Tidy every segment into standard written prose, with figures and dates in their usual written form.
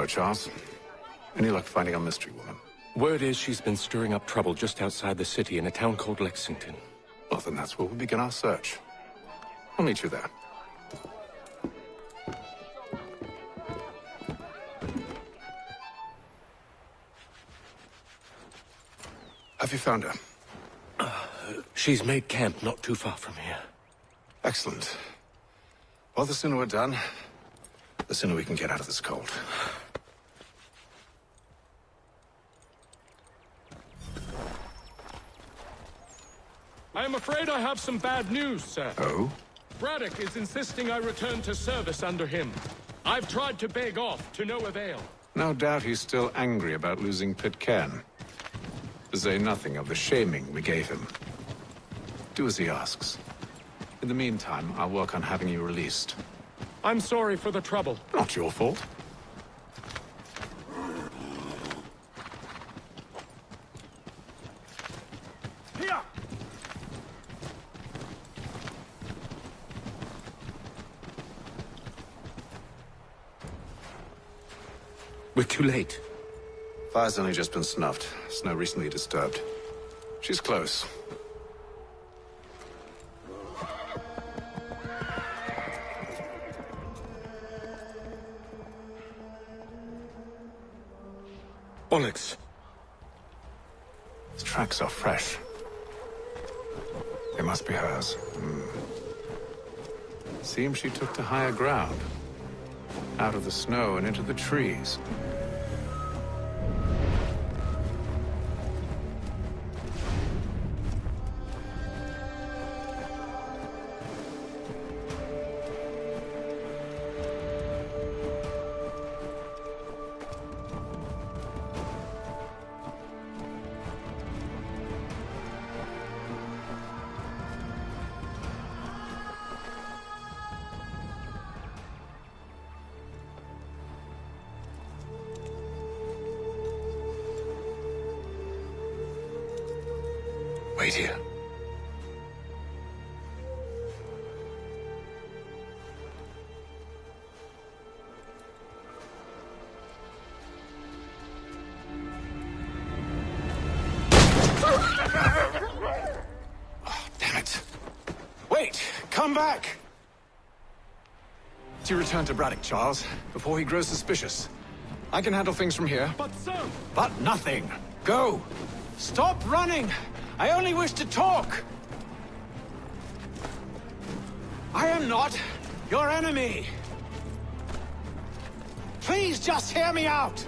Charles. Any luck finding our mystery woman? Word is she's been stirring up trouble just outside the city in a town called Lexington. Well, then that's where we'll begin our search. I'll meet you there. Have you found her? She's made camp not too far from here. Excellent. Well, the sooner we're done, the sooner we can get out of this cold. I am afraid I have some bad news, sir. Oh? Braddock is insisting I return to service under him. I've tried to beg off, to no avail. No doubt he's still angry about losing Pitcairn. To say nothing of the shaming we gave him. Do as he asks. In the meantime, I'll work on having you released. I'm sorry for the trouble. Not your fault. Here! We're too late. Fire's only just been snuffed. Snow recently disturbed. She's close. Onyx. The tracks are fresh. They must be hers. Seems she took to higher ground. Out of the snow and into the trees. Wait here. Oh, damn it. Wait! Come back! You return to Braddock, Charles, before he grows suspicious. I can handle things from here. But sir! But nothing! Go! Stop running! I only wish to talk! I am not your enemy! Please just hear me out!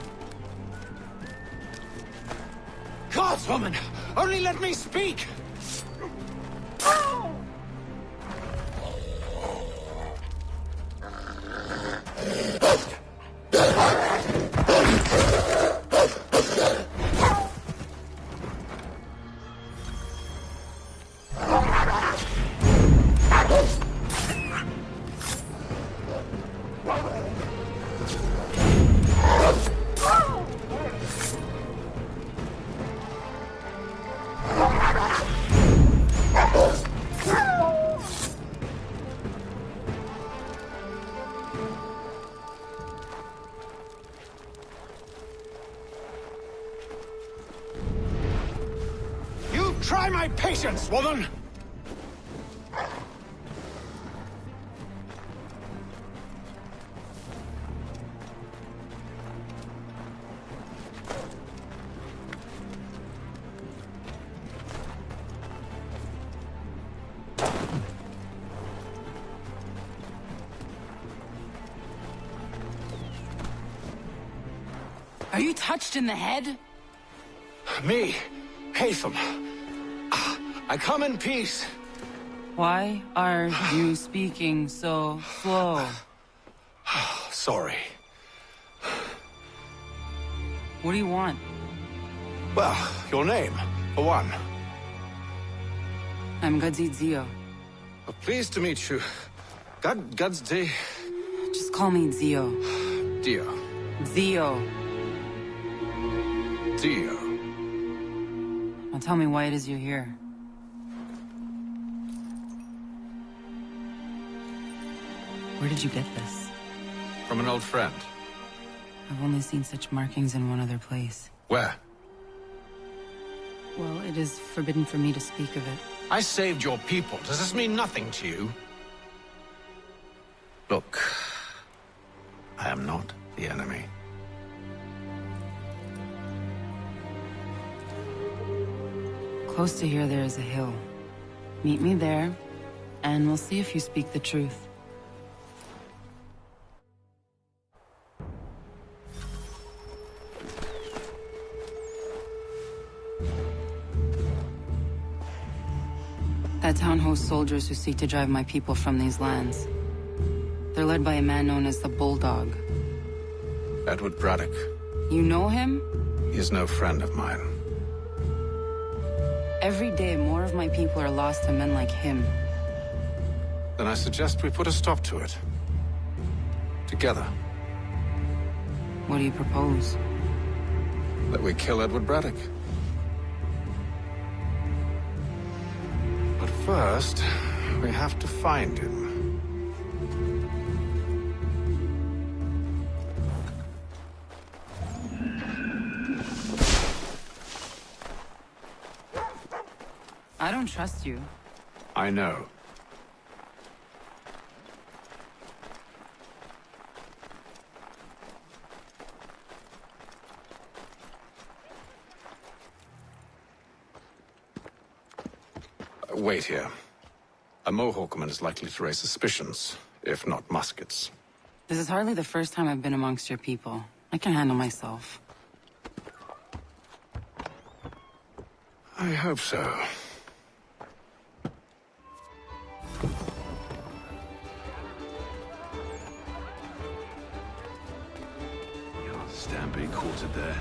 Gods, woman! Only let me speak! Try my patience, woman! Are you touched in the head? Me, Haytham. I come in peace. Why are you speaking so slow? Sorry. What do you want? Well, your name, for one. I'm Gadzid Zio. Pleased to meet you. Gadsdi. Just call me Zio. Dio. Zio. Dio. Now tell me why it is you're here. Where did you get this? From an old friend. I've only seen such markings in one other place. Where? Well, it is forbidden for me to speak of it. I saved your people. Does this mean nothing to you? Look, I am not the enemy. Close to here, there is a hill. Meet me there, and we'll see if you speak the truth. That town hosts soldiers who seek to drive my people from these lands. They're led by a man known as the Bulldog. Edward Braddock. You know him? He is no friend of mine. Every day, more of my people are lost to men like him. Then I suggest we put a stop to it. Together. What do you propose? That we kill Edward Braddock. But first, we have to find him. I don't trust you. I know. Wait here. A Mohawkman is likely to raise suspicions, if not muskets. This is hardly the first time I've been amongst your people. I can handle myself. I hope so. Stampede quartered there.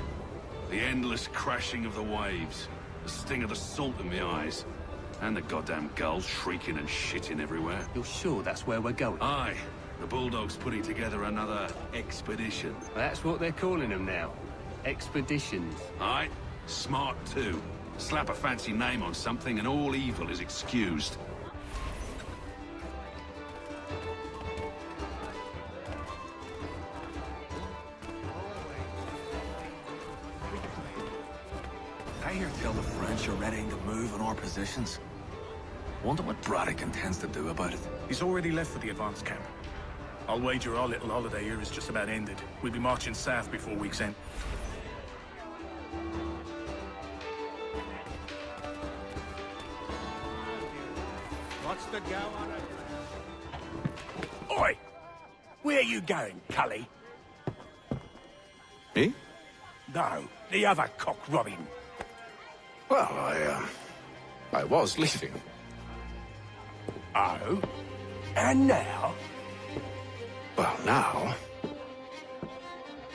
The endless crashing of the waves. The sting of the salt in the eyes. And the goddamn gulls shrieking and shitting everywhere. You're sure that's where we're going? Aye. The Bulldog's putting together another expedition. That's what they're calling them now. Expeditions. Aye. Smart too. Slap a fancy name on something and all evil is excused. I hear tell the French are ready to move on our positions. Wonder what Braddock intends to do about it. He's already left for the advance camp. I'll wager our little holiday here is just about ended. We'll be marching south before week's end. What's the go on it? Oi! Where you going, Cully? Me? No, the other cock Robin. Well, I was leaving. Oh? And now? Well, now...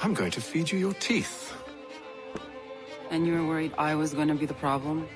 I'm going to feed you your teeth. And you were worried I was going to be the problem?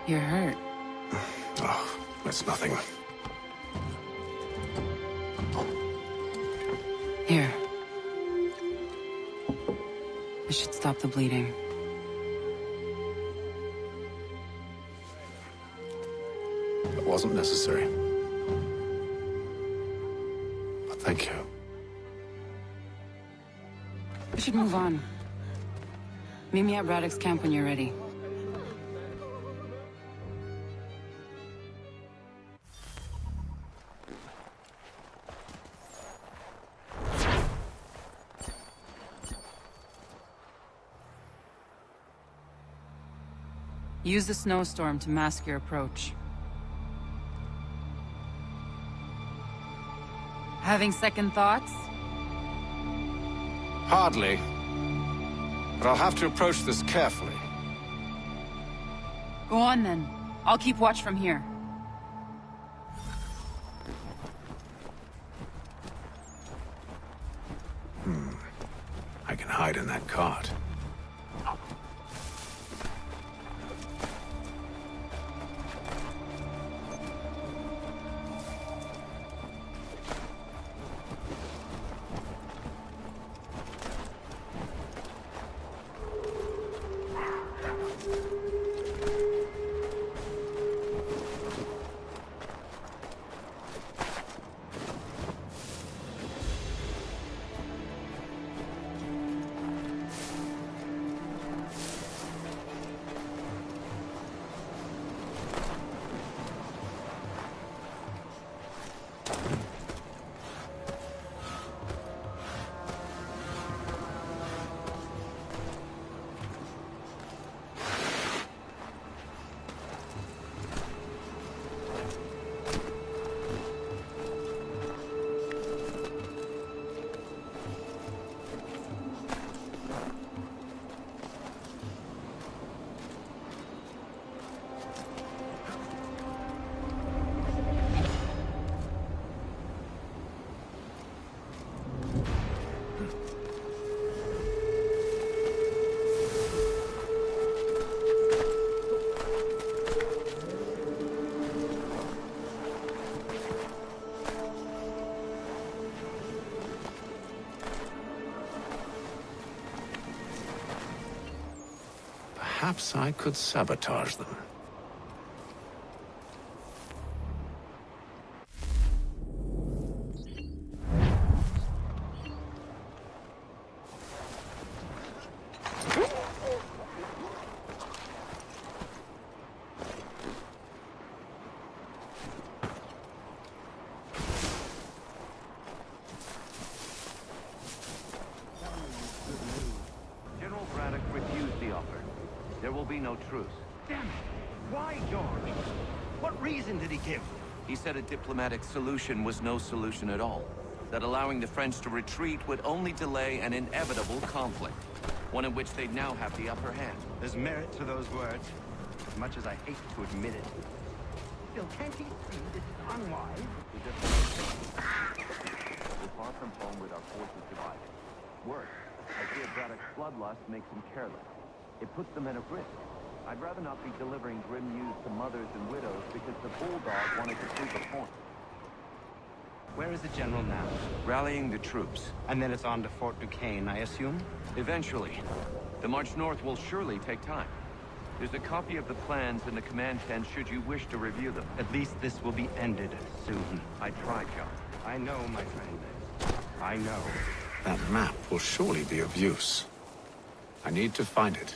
You're hurt. Oh, that's nothing. Here. This should stop the bleeding. It wasn't necessary. But thank you. We should move on. Meet me at Braddock's camp when you're ready. Use the snowstorm to mask your approach. Having second thoughts? Hardly. But I'll have to approach this carefully. Go on then. I'll keep watch from here. I can hide in that cart. Perhaps I could sabotage them. General Braddock refused the offer. There will be no truce. Damn it! Why, George? What reason did he give? He said a diplomatic solution was no solution at all. That allowing the French to retreat would only delay an inevitable conflict. One in which they'd now have the upper hand. There's merit to those words, as much as I hate to admit it. Still, can't he see this is unwise? We're far from home with our forces divided. Worse, I fear Braddock's bloodlust makes him careless. It puts the men at risk. I'd rather not be delivering grim news to mothers and widows because the bulldog wanted to prove a point. Where is the general now? Rallying the troops. And then it's on to Fort Duquesne, I assume? Eventually. The march north will surely take time. There's a copy of the plans in the command tent should you wish to review them. At least this will be ended soon. I tried, John. I know, my friend. I know. That map will surely be of use. I need to find it.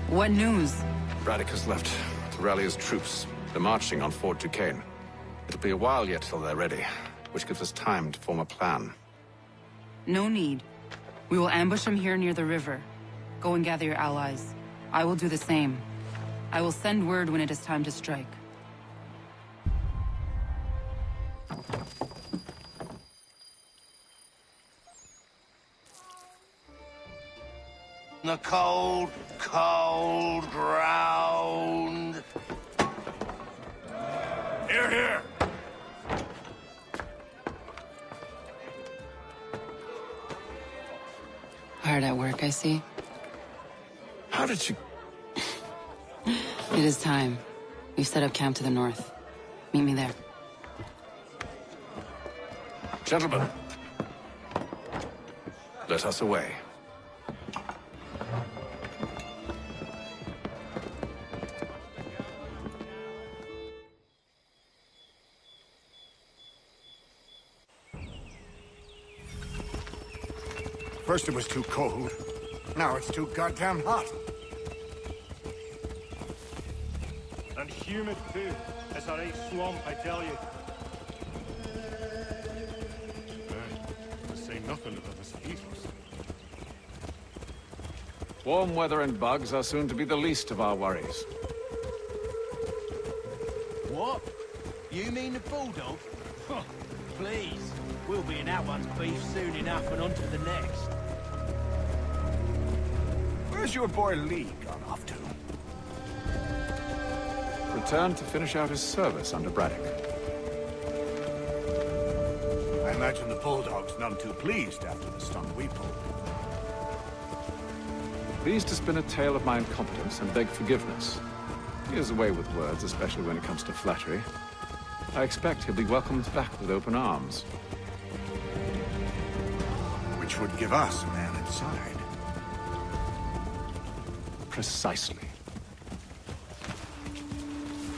What news? Braddock has left to rally his troops. They're marching on Fort Duquesne. It'll be a while yet till they're ready, which gives us time to form a plan. No need. We will ambush them here near the river. Go and gather your allies. I will do the same. I will send word when it is time to strike. the cold, cold ground. Here, here! Hard at work, I see. How did you... It is time. We've set up camp to the north. Meet me there. Gentlemen, let us away. First it was too cold. Now it's too goddamn hot. And humid too. It's a right swamp, I tell you. To say nothing of the mosquitoes. Warm weather and bugs are soon to be the least of our worries. What? You mean the bulldog? Huh, please. We'll be in that one's beef soon enough and on to the next. Where's your boy Lee gone off to? Returned to finish out his service under Braddock. I imagine the Bulldog's none too pleased after the stunt we pulled. Pleased to spin a tale of my incompetence and beg forgiveness. He is away with words, especially when it comes to flattery. I expect he'll be welcomed back with open arms. Which would give us a man inside. Precisely.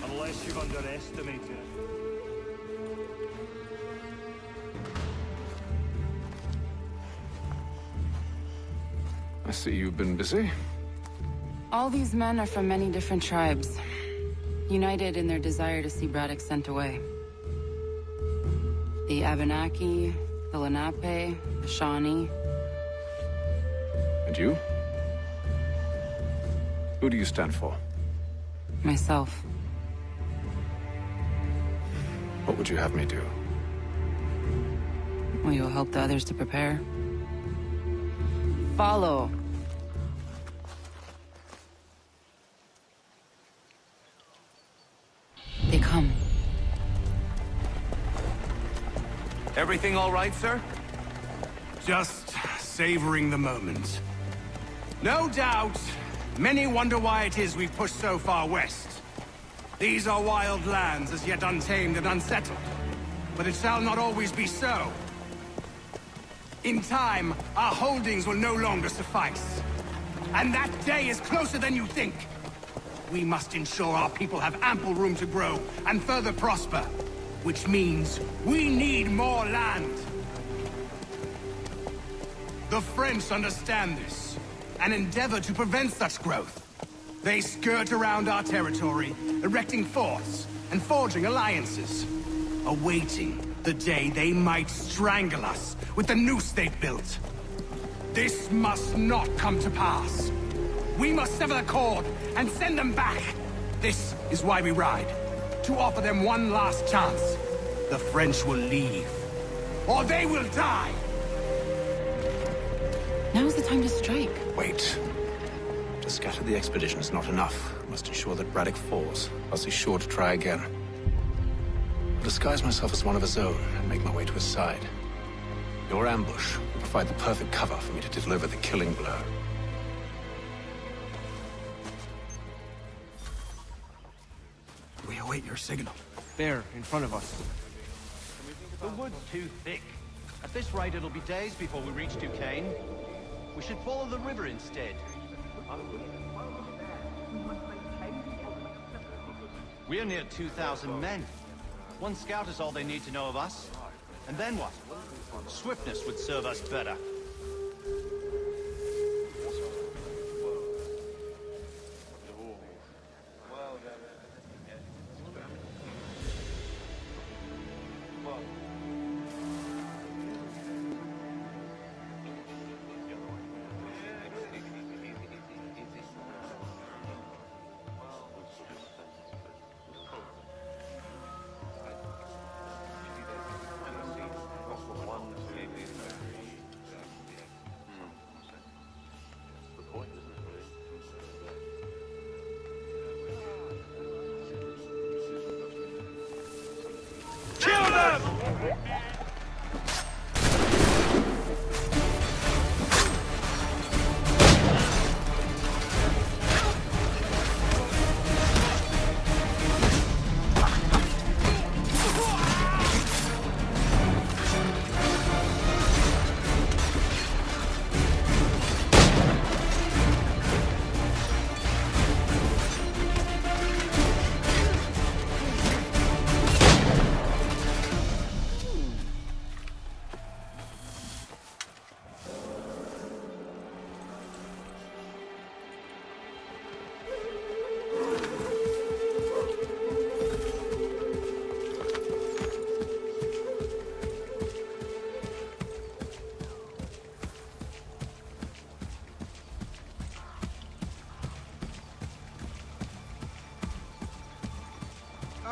Unless you've underestimated it. I see you've been busy. All these men are from many different tribes, united in their desire to see Braddock sent away. The Abenaki, the Lenape, the Shawnee. And you? Who do you stand for? Myself. What would you have me do? Will you help the others to prepare? Follow. They come. Everything all right, sir? Just savoring the moment. No doubt, many wonder why it is we've pushed so far west. These are wild lands as yet untamed and unsettled. But it shall not always be so. In time, our holdings will no longer suffice. And that day is closer than you think. We must ensure our people have ample room to grow and further prosper. Which means we need more land. The French understand this, and endeavor to prevent such growth. They skirt around our territory, erecting forts and forging alliances, awaiting the day they might strangle us with the noose they've built. This must not come to pass. We must sever the cord and send them back. This is why we ride, to offer them one last chance. The French will leave, or they will die. Now's the time to strike. Wait. To scatter the expedition is not enough. We must ensure that Braddock falls, else he's sure to try again. I'll disguise myself as one of his own and make my way to his side. Your ambush will provide the perfect cover for me to deliver the killing blow. We await your signal. There, in front of us. The wood's too thick. At this rate, it'll be days before we reach Duquesne. We should follow the river instead. We're near 2,000 men. One scout is all they need to know of us. And then what? Swiftness would serve us better.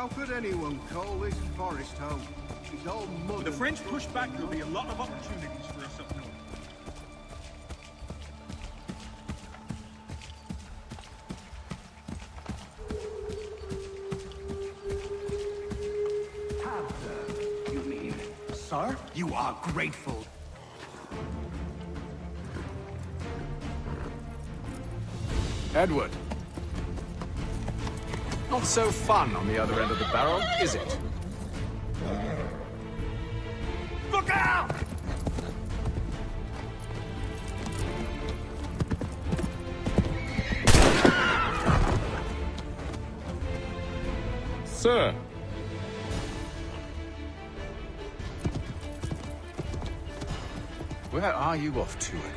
How could anyone call this forest home? It's all mud. With the French push back, there'll be a lot of opportunities for us up north. You mean, sir? You are grateful. Edward. Not so fun on the other end of the barrel, is it? Look out! Sir! Where are you off to, Edward?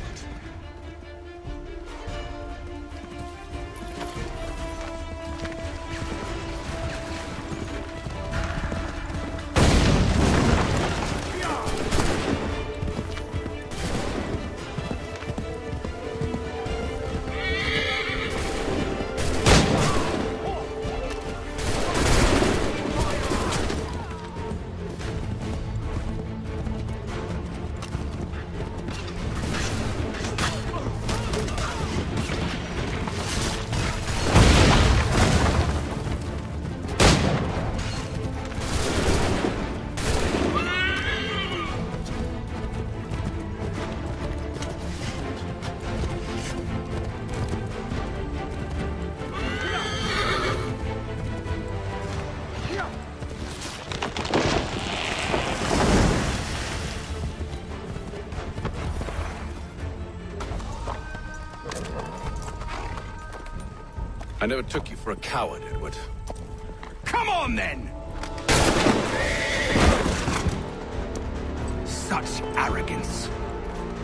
I never took you for a coward, Edward. Come on, then! Such arrogance.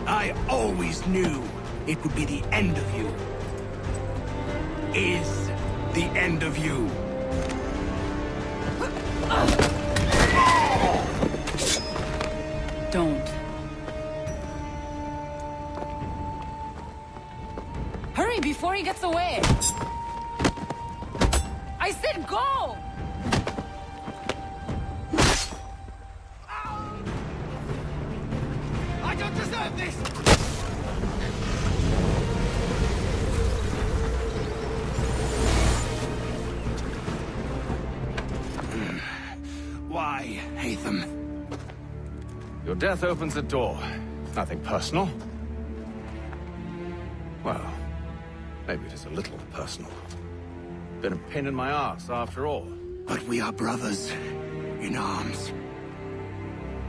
I always knew it would be the end of you. Is the end of you. Don't. Hurry before he gets away! I said go! I don't deserve this! Why, Haytham? Your death opens a door. Nothing personal. Well, maybe it is a little personal. Been a pain in my ass, after all. But we are brothers in arms.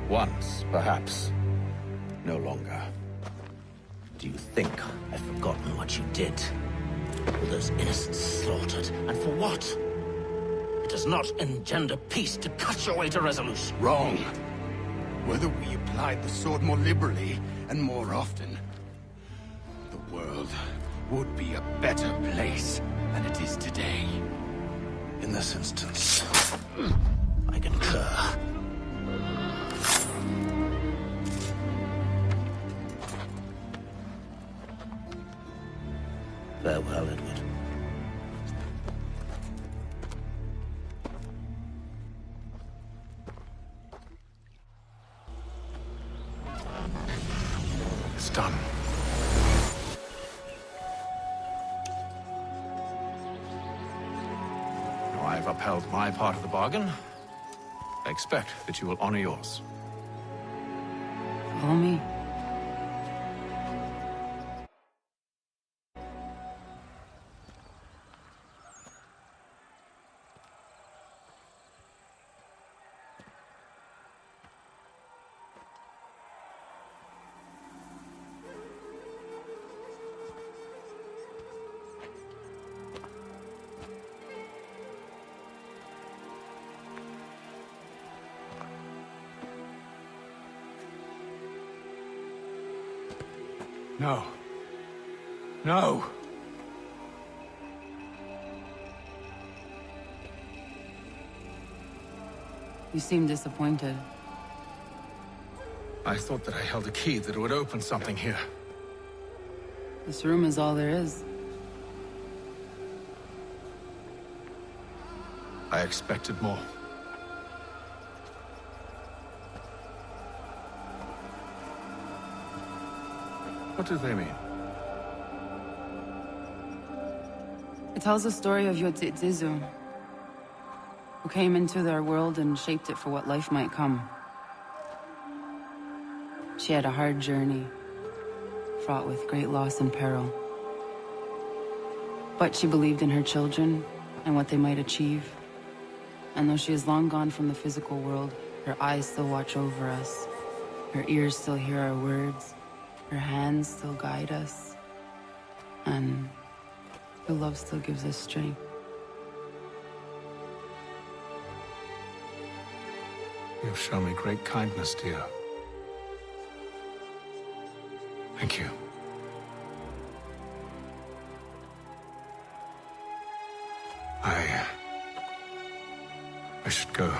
Once, perhaps. No longer. Do you think I've forgotten what you did? All those innocents slaughtered, and for what? It does not engender peace to cut your way to resolution. Wrong. Whether we applied the sword more liberally and more often, the world would be a better place than it is today. In this instance, I concur. Farewell, Edward. It's done. Now I've upheld my part of the bargain. I expect that you will honor yours. Follow me. No. No! You seem disappointed. I thought that I held a key that would open something here. This room is all there is. I expected more. What do they mean? It tells the story of Yotzitzizu, who came into their world and shaped it for what life might come. She had a hard journey, fraught with great loss and peril. But she believed in her children and what they might achieve. And though she is long gone from the physical world, her eyes still watch over us. Her ears still hear our words. Her hands still guide us. And her love still gives us strength. You've shown me great kindness, dear. Thank you. I should go.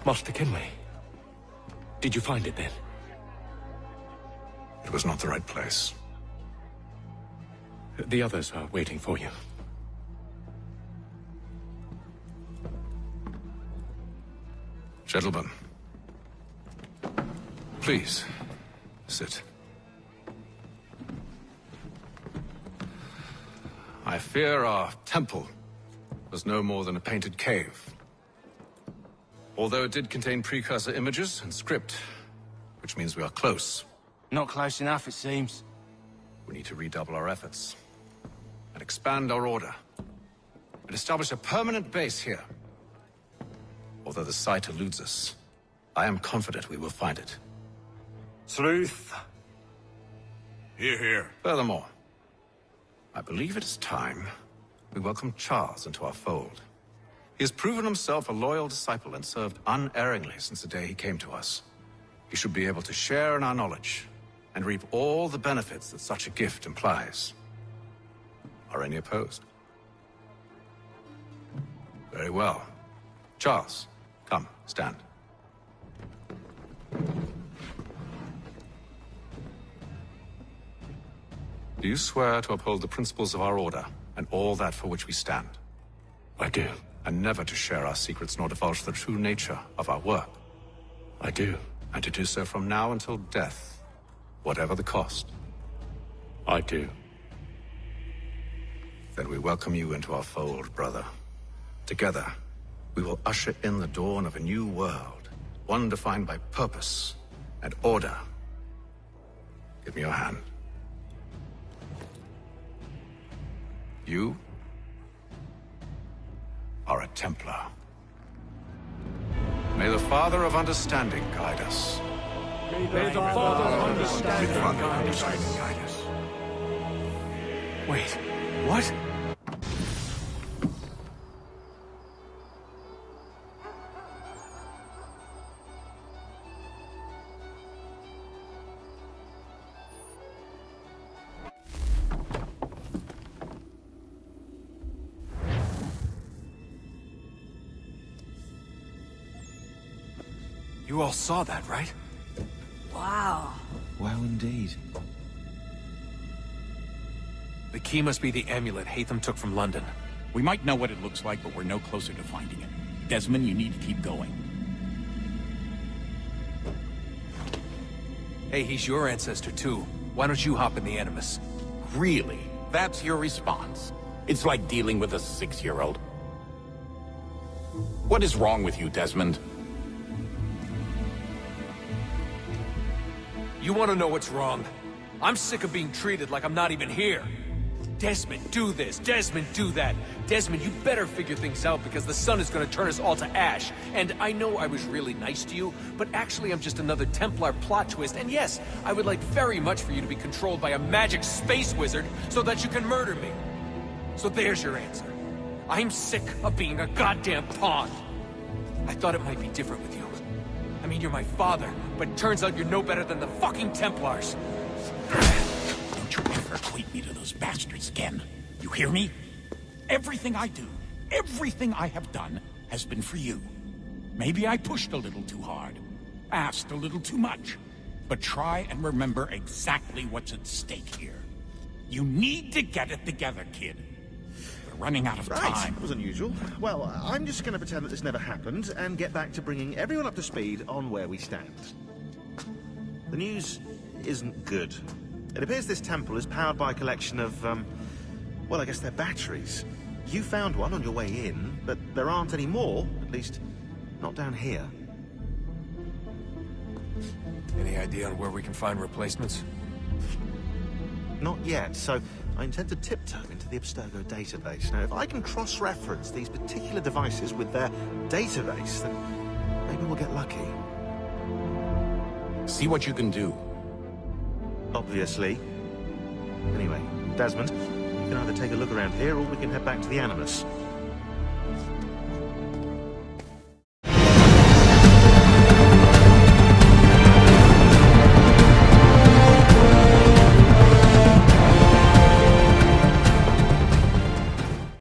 Master Kenway. Did you find it then? It was not the right place. The others are waiting for you. Gentlemen, please, sit. I fear our temple was no more than a painted cave. Although it did contain precursor images and script, which means we are close. Not close enough, it seems. We need to redouble our efforts and expand our order and establish a permanent base here. Although the site eludes us, I am confident we will find it. Truth. Hear, hear. Furthermore, I believe it is time we welcome Charles into our fold. He has proven himself a loyal disciple and served unerringly since the day he came to us. He should be able to share in our knowledge and reap all the benefits that such a gift implies. Are any opposed? Very well. Charles, come, stand. Do you swear to uphold the principles of our order and all that for which we stand? I do. And never to share our secrets nor divulge the true nature of our work? I do. And to do so from now until death, whatever the cost? I do. Then we welcome you into our fold, brother. Together, we will usher in the dawn of a new world, one defined by purpose and order. Give me your hand. You are a Templar. May the Father of Understanding guide us. May the Father of Understanding guide us. Wait, what? You all saw that, right? Wow. Wow, indeed. The key must be the amulet Hatham took from London. We might know what it looks like, but we're no closer to finding it. Desmond, you need to keep going. Hey, he's your ancestor too. Why don't you hop in the Animus? Really? That's your response? It's like dealing with a 6-year-old. What is wrong with you, Desmond? You want to know what's wrong? I'm sick of being treated like I'm not even here. Desmond, do this. Desmond, do that. Desmond, you better figure things out because the sun is going to turn us all to ash. And I know I was really nice to you, but actually I'm just another Templar plot twist. And yes, I would like very much for you to be controlled by a magic space wizard so that you can murder me. So there's your answer. I'm sick of being a goddamn pawn. I thought it might be different with you. I mean, you're my father, but turns out you're no better than the fucking Templars. Don't you ever equate me to those bastards again. You hear me? Everything I do, everything I have done, has been for you. Maybe I pushed a little too hard, asked a little too much, but try and remember exactly what's at stake here. You need to get it together, kid. We're running out of time. That was unusual. Well, I'm just going to pretend that this never happened and get back to bringing everyone up to speed on where we stand. The news isn't good. It appears this temple is powered by a collection of, well, I guess they're batteries. You found one on your way in, but there aren't any more, at least not down here. Any idea on where we can find replacements? Not yet, so I intend to tiptoe into the Abstergo database. Now, if I can cross-reference these particular devices with their database, then maybe we'll get lucky. See what you can do. Obviously. Anyway, Desmond, you can either take a look around here or we can head back to the Animus.